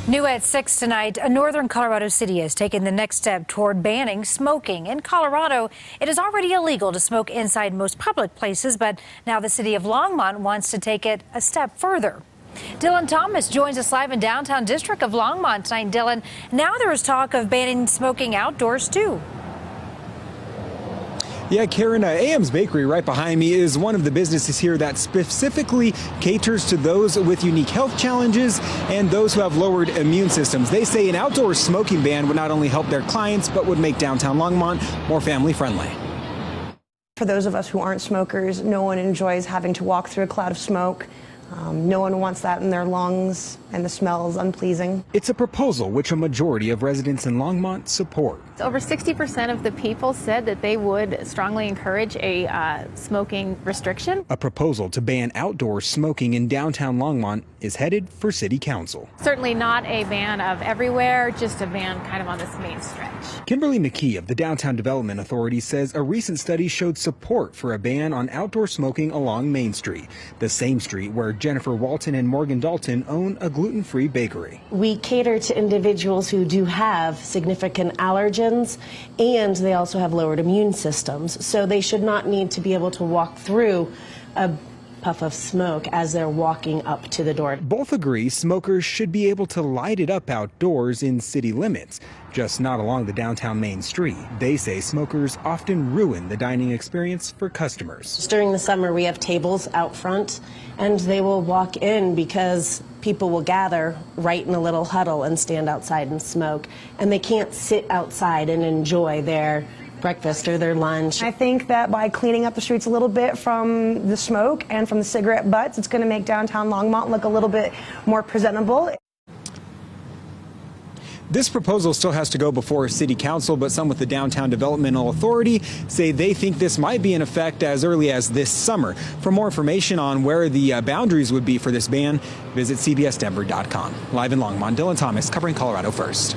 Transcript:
New at 6 tonight, a northern Colorado city has taken the next step toward banning smoking. In Colorado, it is already illegal to smoke inside most public places, but now the city of Longmont wants to take it a step further. Dylan Thomas joins us live in downtown district of Longmont tonight. Dylan, now there is talk of banning smoking outdoors, too. Yeah, Karen, AM's Bakery right behind me is one of the businesses here that specifically caters to those with unique health challenges and those who have lowered immune systems. They say an outdoor smoking ban would not only help their clients, but would make downtown Longmont more family friendly. For those of us who aren't smokers, no one enjoys having to walk through a cloud of smoke. No one wants that in their lungs, and the smell is unpleasing. It's a proposal which a majority of residents in Longmont support. Over 60% of the people said that they would strongly encourage a smoking restriction. A proposal to ban outdoor smoking in downtown Longmont is headed for City Council. Certainly not a ban of everywhere, just a ban kind of on this main stretch. Kimberly McKee of the Downtown Development Authority says a recent study showed support for a ban on outdoor smoking along Main Street, the same street where Jennifer Walton and Morgan Dalton own a gluten-free bakery. We cater to individuals who do have significant allergens, and they also have lowered immune systems, so they should not need to be able to walk through a puff of smoke as they're walking up to the door. Both agree smokers should be able to light it up outdoors in city limits, just not along the downtown Main Street. They say smokers often ruin the dining experience for customers. During the summer, we have tables out front, and they will walk in because people will gather right in a little huddle and stand outside and smoke, and they can't sit outside and enjoy their breakfast or their lunch. I think that by cleaning up the streets a little bit from the smoke and from the cigarette butts, it's going to make downtown Longmont look a little bit more presentable. This proposal still has to go before City Council, but some with the Downtown Developmental Authority say they think this might be in effect as early as this summer. For more information on where the boundaries would be for this ban, visit cbsdenver.com. Live in Longmont, Dylan Thomas covering Colorado First.